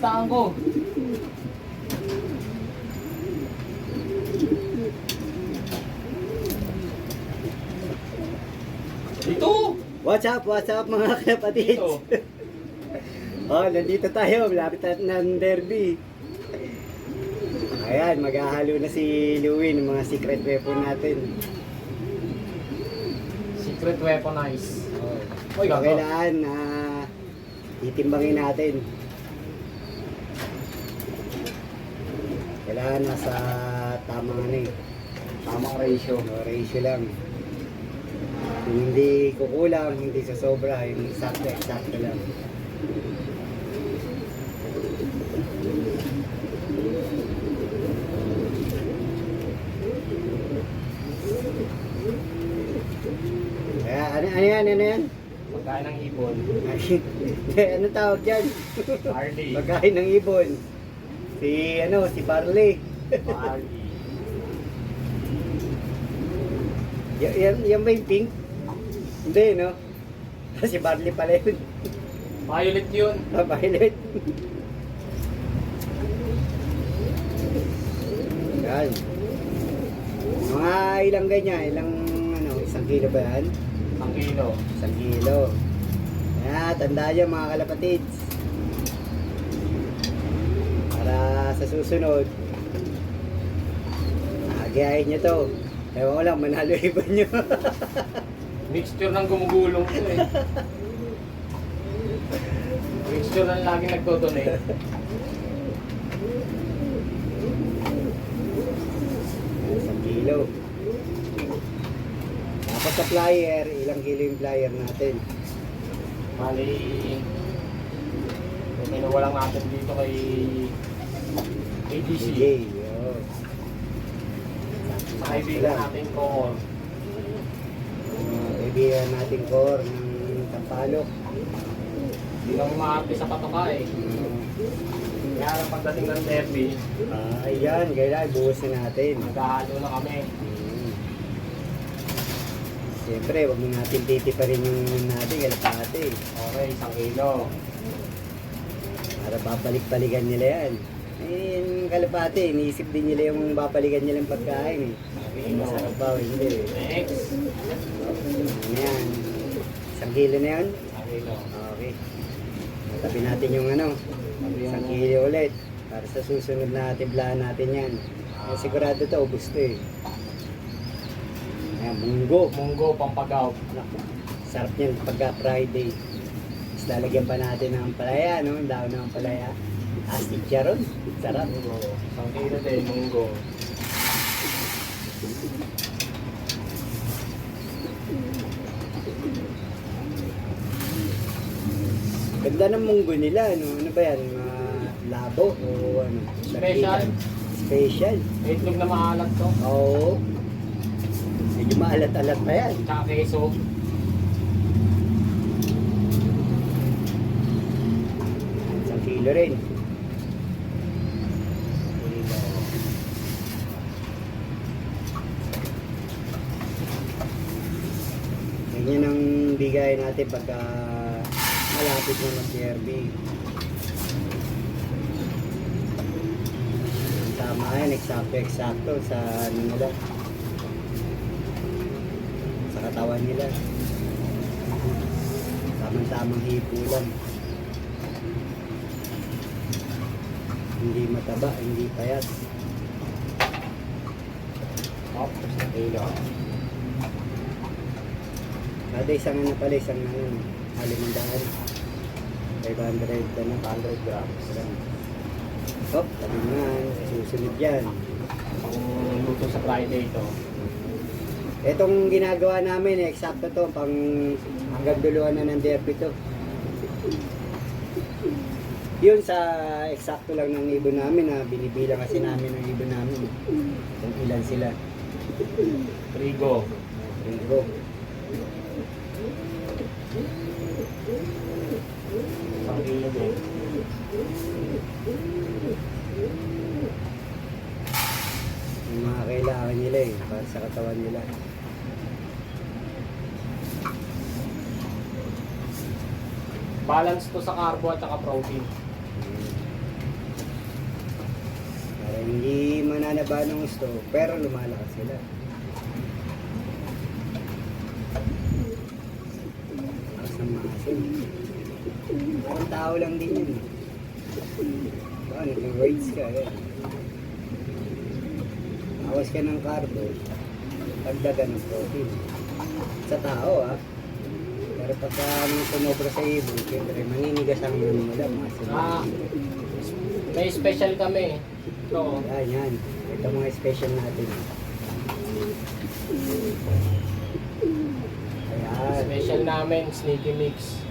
listahan ko. Dito! What's up mga kapatid? Dito. Oh, nandito tayo, malapit na ng derby. Ayan, maghahalo na si Louie ng mga secret weapon natin. Secret weaponize. Oh. Uy, gago. Kailangan na itimbangin natin. Kailangan nasa tamang ano eh. Tamang ratio. Ratio lang. Kung hindi kukulang, hindi sa sobra, yung eksakto lang. Kaya, ano yan? Pagkain ng ibon. Ano tawag dyan? Harley. Pagkain ng ibon. Si Barley. Harley. Yan ba yung pink? Hindi, no? Si Barley pala yun. Violet yun. Violet. Yan. Mga ilang ganyan, isang kilo ba yan? Ang kilo. Isang kilo. Yan, tandaan nyo mga kalapatids. Para sa susunod, agayahin nyo to. Ewan ko lang, manalo iba nyo. Mixture ng gumugulong ko eh. Mixture ng laging nagdodonate. Isang kilo. Tapos sa flyer, ilang kilo yung flyer natin? Mali, kinuha lang natin dito kay ADC. DJ, yun. Sa kaibigan natin ko. Kaibigan natin core ng Tampalok. Hindi lang umaarte sa patoka eh. Kaya lang pagdating ng derby, Ayan, kailangan buhos na natin. naghahalo na kami. Siyempre, wag mo natin titiparin yung natin, kalapate. Okay, 1 kilo. Para babalik-balikan nila yan. Eh, yung kalapate, iniisip din nila yung babalikan nilang pagkain eh. Masarap ba o hindi? Next. Ano yan? 1 kilo na yan? 1 kilo. Okay. Tabi natin yung 1 kilo ulit. Para sa susunod na tiblaan natin yan. Sigurado to, ubus to eh. Ayan, munggo. Munggo, pampagaw. Naku, sarap yan pagka Friday. Tapos lalagyan pa natin ng palaya, no? Ang daon ng palaya. Astig siya ron. Sarap. Munggo. 1 kilo din, munggo. Ganda ng munggo nila, no? Ano ba yan? Labo o ano? Special. Special. May itlog na maalat to. Oo. Medyo maalat-alat pa yan. Tsaka keso. Isang kilo rin. Ganyan ang bigay natin pagka malapit na mag-CRB. Tama yan, eksakto sa ano nila. Sa katawan nila. Tamang-tamang hipo lang. Hindi mataba, hindi payat. Oh, 1 kilo. Kada isang alimandaan. 500 100 grams. Hop, tabi naman. Susunod yan. Ang luto sa Friday ito. Itong ginagawa namin, eksakto to. Pang hanggang duluhan na ng derby to. Yun sa eksakto lang ng ibon namin na binibilang kasi namin ng ibon namin. Kung ilan sila. Trigo. Ringo. Isang kilo din. Yung mga kailangan nila eh, para sa katawan nila. Balance to sa carbo at saka protein. hindi mananaba ng gusto, pero lumalakas sila. Ang masin. Parang tao lang din yun. Baka nag-weights ka eh. Awas ka ng carbo, dagdagan ng protein. Sa tao pero pagka tumobra sa ibon, siyempre maninigas ang mula, masin. May special kami. Ito. Yan. Ito mga special natin. Ayan. Special namin, sneaky mix.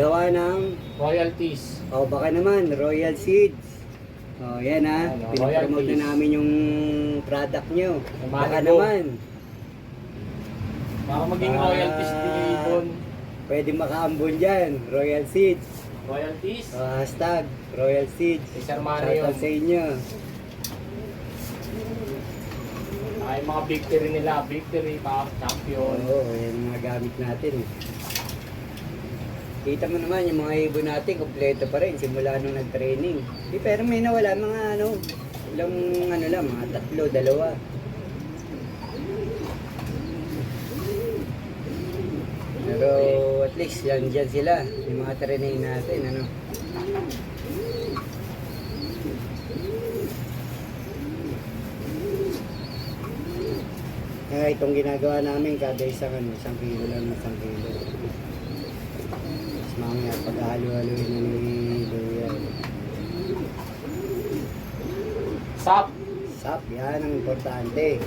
Gawa ng, Royalties. baka naman, Royal Seeds. Yan Ano, pinapromote royalties. na namin yung product nyo. Baka Marigo. naman, Para maging royalties din yung ibon. pwede makaambon dyan, Royal Seeds. Royalties. Hashtag, Royal Seeds. Si Sir Manny Shoutout yun. sa inyo. Ay, mga victory nila. Victory, champion. Oo, yan yung mga gamit natin. Kita mo naman yung mga ibon natin, kompleto pa rin simula nung nag-training. Pero may nawala mga ilang lang, mga 3, 2. Pero at least yan dyan sila, yung mga training natin, Kaya itong ginagawa namin kada isang 1 kilo lang, 1 kilo. Tapos mamaya pag-halo-haloin na ni Luya. Sap. Sap, yan ang importante.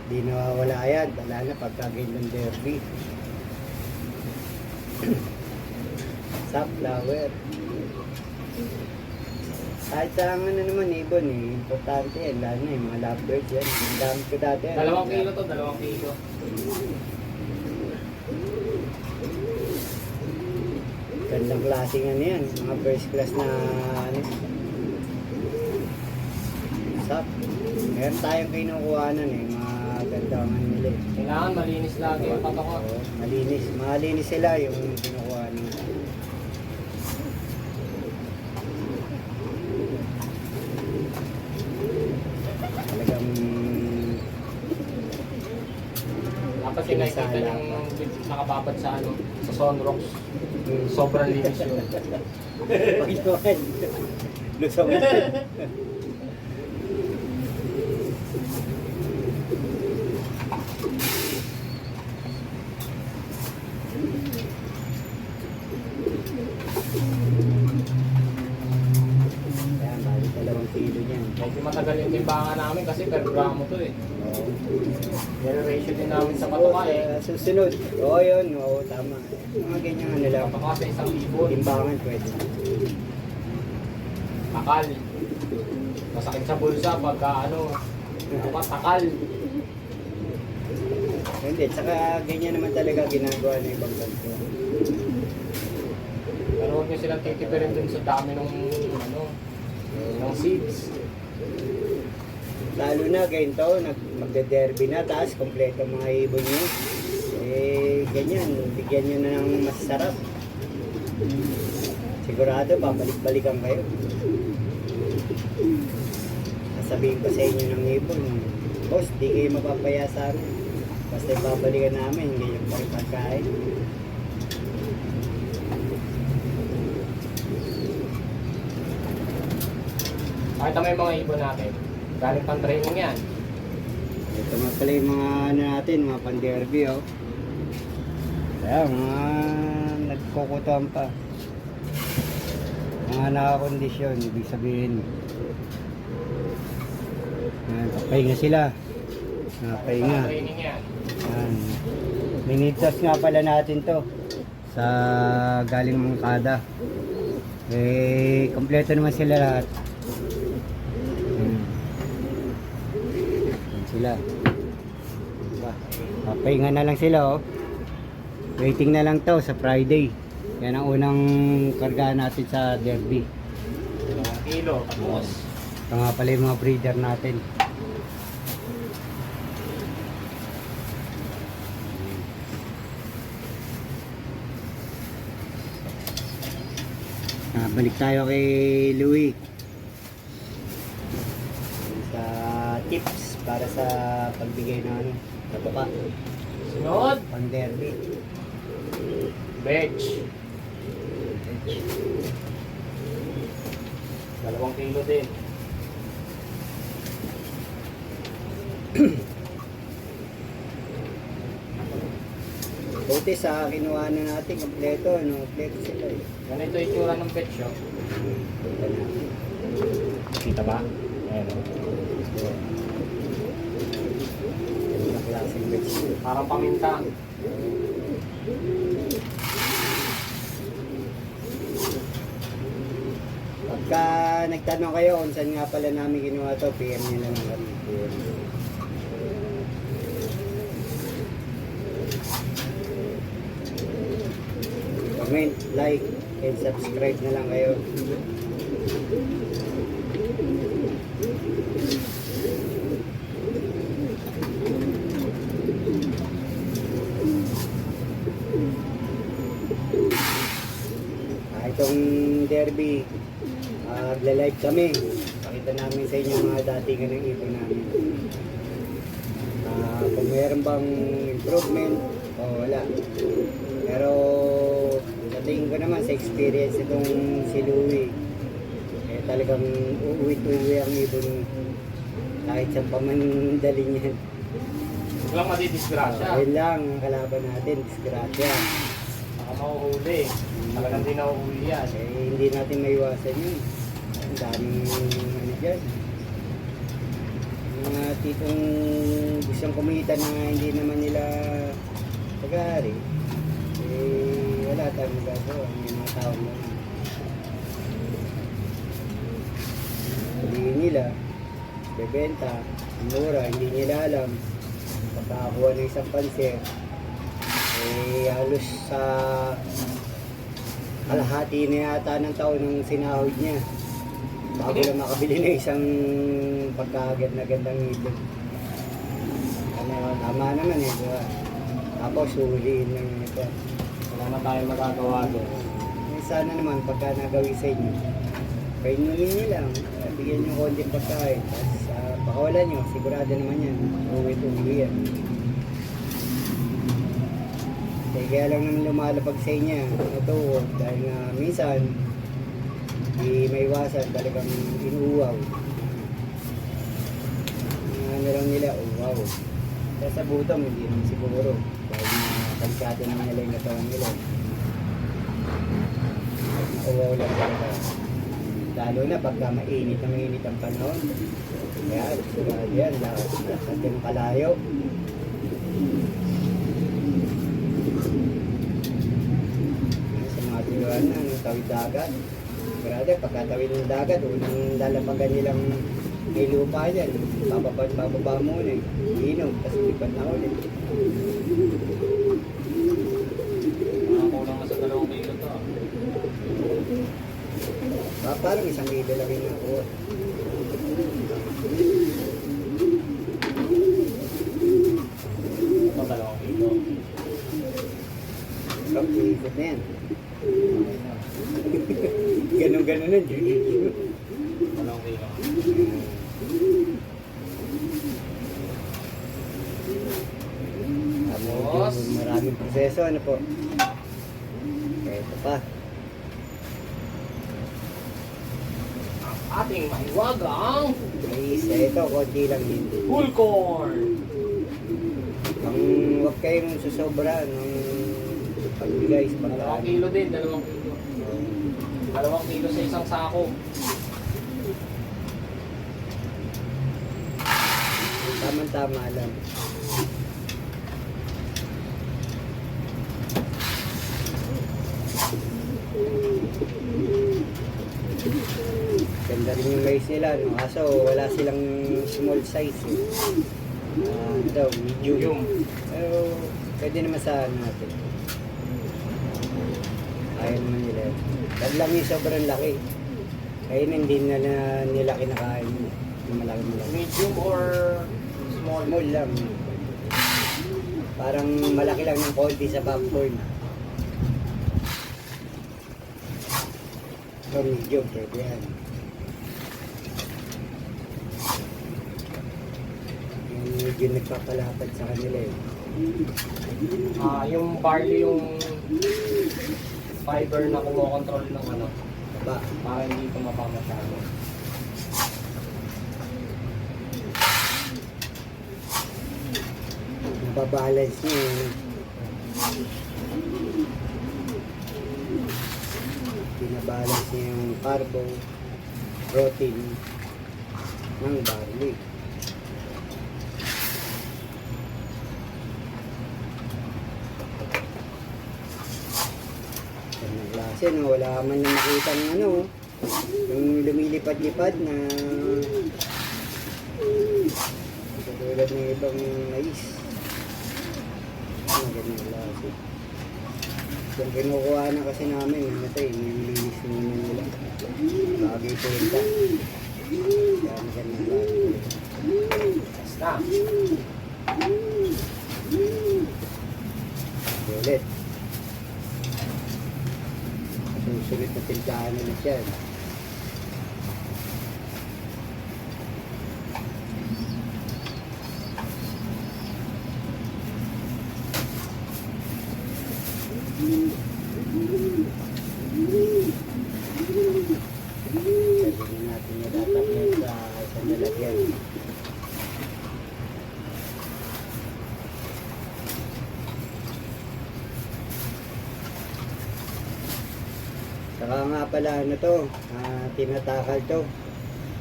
Di nawawala yan, wala na pagka-ganyan derby. Sap, flower. Kahit sa naman ibon importante yan, lalo na yung mga lovebirds yan. Ang dami ko dati. 2 kilo to, 2 kilo. Gandang klaseng yan, mga first class na sap. Meron tayong kinukuhanan mga gandang nila. Kailangan malinis lagi yung patok. Oo, malinis sila yung kinukuhanan. Talagang Dapat yung nakikita yung nakababad sa sa sunrocks. Sobrang linis yun. Pagkawan. Lusong. Yan, bali 2 kilo niyan. Medyo matagal yung timbangan namin kasi per gramo to eh. Oo. Generation din namin sa patoka eh. Susunod. Oo, yun. Oo, tama. Mga ganyan lang. Patoka sa isang ibon. Timbangan pwede. Takal. Masakit sa bulsa pagka takal. Hindi, tsaka ganyan naman talaga ginagawa ng ibang bansa. Pero huwag nyo silang titipirin dun sa dami ng seeds. Lalo na ganito, magde-derby na, taas kompleto mga ibon nyo. Ganyan, bigyan nyo na ng masarap. Sigurado, babalik-balikan kayo. Sasabihin ko sa inyo ng ibon, boss, di kayo mapapaya sa amin. Basta babalikan namin, hindi yung pagkain. Pakita mo yung mga ibon natin. Galing pang training yan. Ito nga pala yung mga natin, mga pan-derby, Kaya mga nagkukutuan pa. Mga nakakondisyon, ibig sabihin. Papahinga sila. Papahinga. Pang training yan. Minitas nga pala natin to sa galing Mangkada. Kompleto naman sila lahat. Yan sila. Papahinga na lang sila, Waiting na lang to sa Friday. Yan ang unang karga natin sa derby. 2 kilo. Tapos. Ito nga pala yung mga breeder natin. Balik tayo kay Louie. Sa tips para sa pagbigay ng ano, natuka, Sunod, pang derby. veg. 2 kilo din. Buti sa kinuha na natin, kompleto, ano, kompleto sila eh. Ganito yung itsura ng pet shop. Punta natin. Kita ba? Ayan. Ganun na klaseng vegetable. Parang paminta. Pagka nagtanong kayo kung saan nga pala namin kinuha to, PM nyo na lang kami. PM. Comment, like, and subscribe na lang kayo. Itong derby, magla-live kami. Pakita namin sa inyo mga datingan ng ibon namin. Kung meron bang improvement o wala. Pero sa tingin ko naman sa experience itong si Louie, eh talagang uuwi-uwi ang ibon kahit sa pamandali niya. Huwag lang madidisgrasya. Ayun lang ang kalaban natin, disgrasya. Baka mauhuli. Talagang di nauhuli yan. Eh, hindi natin maiwasan yun. Ang daming ano dyan. Mga tipong gustong kumita na hindi naman nila pag-aari. Eh, wala tayong magagawa. May mga tao na sabihin nila, bebenta, mura, hindi nila alam. Pagkakakuha ng isang panser, eh, halos sa kalahati na yata ng taon ng sinahod niya bago lang makabili ng isang pagkaganda-gandang ibon. Ano, tama naman eh, diba? Tapos huliin lang ito. Wala na tayong magagawa doon. Eh, sana naman pagka nagawin sa inyo, painulin nyo lang, bigyan nyo konting pagkain, tapos pakawalan nyo, sigurado naman yan, uwi-uwi yan. Kaya lang naman lumalapag sa inyo ito dahil nga minsan di maiwasan talagang inuuwaw. Ano lang nila, uwaw. Kaya sa butong hindi naman siguro dahil pagkado naman nila yung katawan nila. Uwaw lang talaga. Lalo na pagka mainit na mainit ang panahon. Kaya sigurado yan, lahat yung kalayo. Tinuan na, tawid dagat. Grabe, pagkatawid ng dagat, unang lalapagan nilang may lupa yan. Bababa muna eh. Inom, tapos lipat na ulit. Makakulang na sa 2 kilo to. Parang 1 kilo lang yung nakuha. Ito 2 kilo. So, iikot na yan. Ganon-ganon na. 2 kilo. Tapos, maraming proseso. Ano po? Ito pa. Ating mahiwagang Mais. Ito, konti lang din. full corn. Ang huwag kayong susobra ng pagbigay sa 2 pagkaan. kilo din, 2 kilo. 2 kilo sa isang sako. Tama-tama lang. Ganda rin yung mais nila, no? Kaso wala silang small size. Eh. Ito, medium. Pero pwede naman sa ano natin. Ayaw naman nila. Wag lang yung sobrang laki. Kaya hindi na nila kinakain yung malaki. Medium or small? Small lang. Parang malaki lang ng konti sa backbone. Ito medium, pwede yan. medyo nagpapalapad sa kanila eh. Yung barley yung fiber na kumokontrol ng ano, Ba, para hindi tumaba masyado. nababalance niya eh. Binabalance niya yung carbo, protein ng barley. Ganang klase, no? Wala man lang makita ng ano, yung lumilipad-lipad na katulad ng ibang mais. Ganang klase. Yung kinukuha na kasi namin, ano to eh, nililinis muna nila. Bagay ito yun ta. Kaya ganang klase. Basta. Ulit. Susulit na tintahan nila siya. Sabihin natin na tatapos sa isang lalagyan. Saka nga pala ano to, tinatakal to.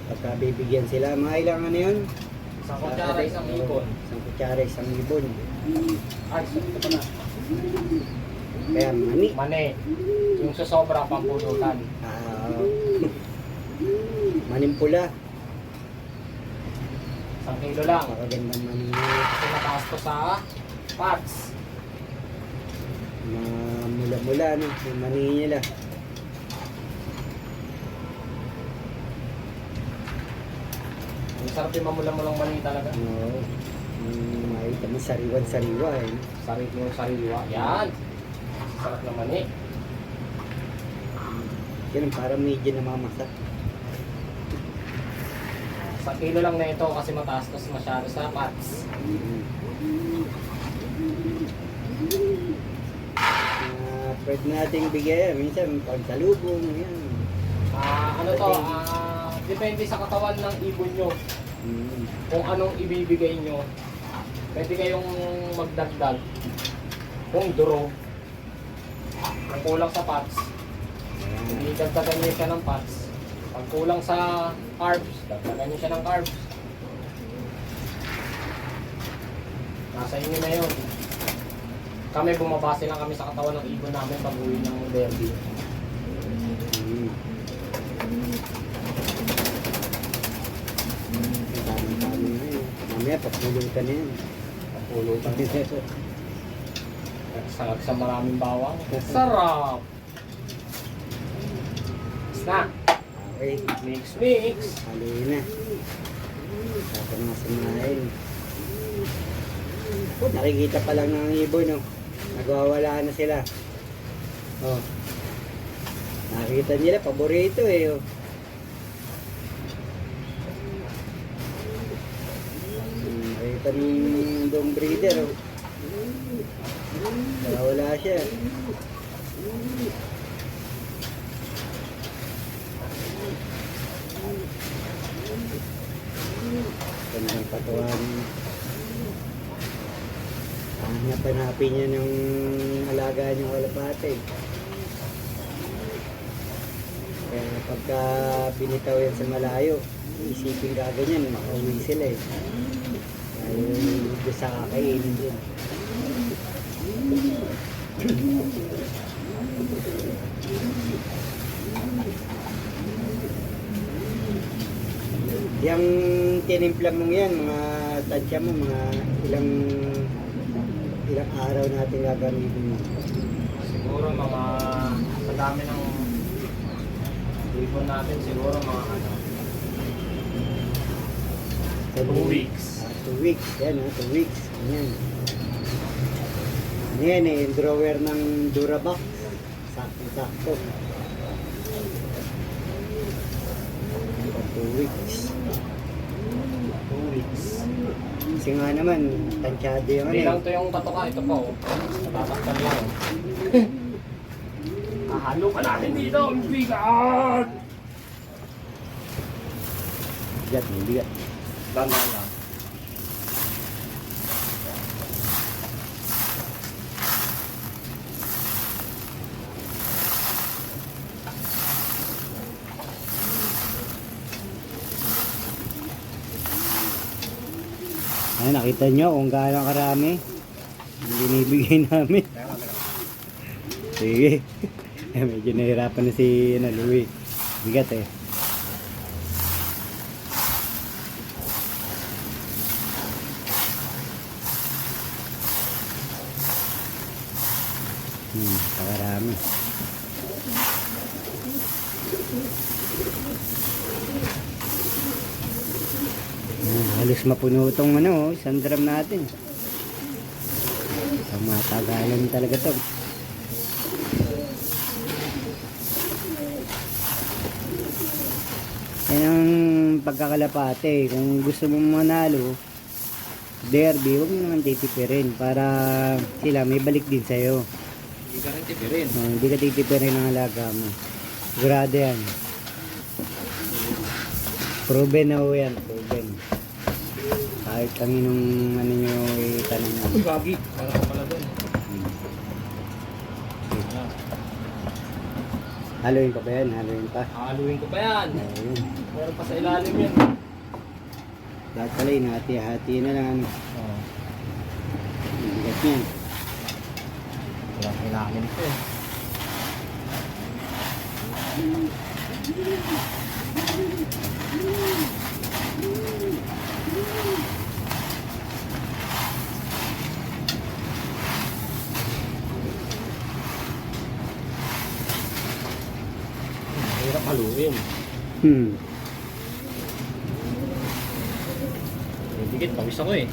Pagka bibigyan sila, mga ilang ano yun? Isang kutsara, isang ibon. Isang kutsara, isang ibon. Ay, ito pa na. Kaya mani. Mani. Yung sa sobra, pampulutan. Manimpula. Isang kilo lang. Pakagandang mani. Kasi mataas to sa parts. Mula-mula, no? Yung mani nila. Ang sarap yung mamula-mulang mani talaga. Oo. Makita mo sariwan-sariwa eh. Sarap yung sariwa. Yan. Sarap na mani. Ganun, parang medyo namamasak. Sa kilo lang na ito kasi mataas to masyado sa parts. Pwede nating bigyan, minsan pagsalubong, yan. Ano to, depende sa katawan ng ibon nyo. Kung anong ibibigay nyo. Pwede kayong magdagdag. Kung duro. Kung kulang sa fats, hindi dagdagan nyo siya ng fats. Pag kulang sa carbs, dagdagan nyo siya ng carbs. Nasa inyo na yun. Kami bumabase lang kami sa katawan ng ibon namin pag uwi ng derby. Dami-dami na yun. Mamaya, papulutan na yan. Pagpulutan nito. Sarap sa maraming bawang. Sarap! Snack! Okay, Mix! haloy na. Tapos mga samahin. Nakikita pa lang ng ibon, no? Nagwawala na sila. Oh. Nakikita nila, paborito eh. Oh. Nakikita ng dong breeder. Oh. Nagwawala siya. Gandang patuan. Hanap-hanapin niya ng alaga niyong kalapate. Kaya pagka binitaw yan sa malayo, isipin ka ganyan, makauwi sila eh. Dahil gusto sa kakainin din. Yung tinimpla mong yan, mga tansya mo, mga ilang araw natin gagamitin mo. Siguro mga sa dami ng ibon natin, siguro mga 2 weeks. 2 weeks, yan 2 weeks. Yan. Ano yan eh, yung drawer ng Durabox. Sakto-sakto. 2 weeks. 2 2 weeks. Kasi nga naman, tansyado yung ano Hindi eh. lang to yung katoka, ito pa oh. Natatakpan lang oh. Hahalo pa natin dito, ang bigat! Bigat, may bigat. Dandan lang. Ay, nakita nyo kung gaano karami. Yung binibigay namin. Sige. Medyo nahirapan na si Louie. Bigat eh. Pakarami. Halos mapuno itong ano, isang drum natin. Ang matagalan talaga to. Yan ang pagkakalapate. Kung gusto mong manalo, derby, huwag mo naman titipirin para sila may balik din sa'yo. Hindi ka rin tipirin. Hindi ka titipirin ng alaga mo. Sigurado yan. Proven na ho yan, proven. Kahit kanginong ano nyo itanong nyo. Uy, gagi. Para ko pala doon. Haluin pa ba yan? Haluin pa. Haluin ko pa yan. Ayun. Meron pa sa ilalim yan. Lahat pala yun, hati-hati na lang. Ano. Oo. Bigat yan. Walang ilalim ko eh. Mahirap haluin. Dikit, pawis ako eh.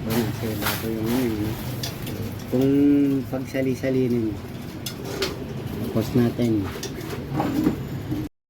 Ayun, sila po yung ano yun. Kung pagsali-salinin, post natin.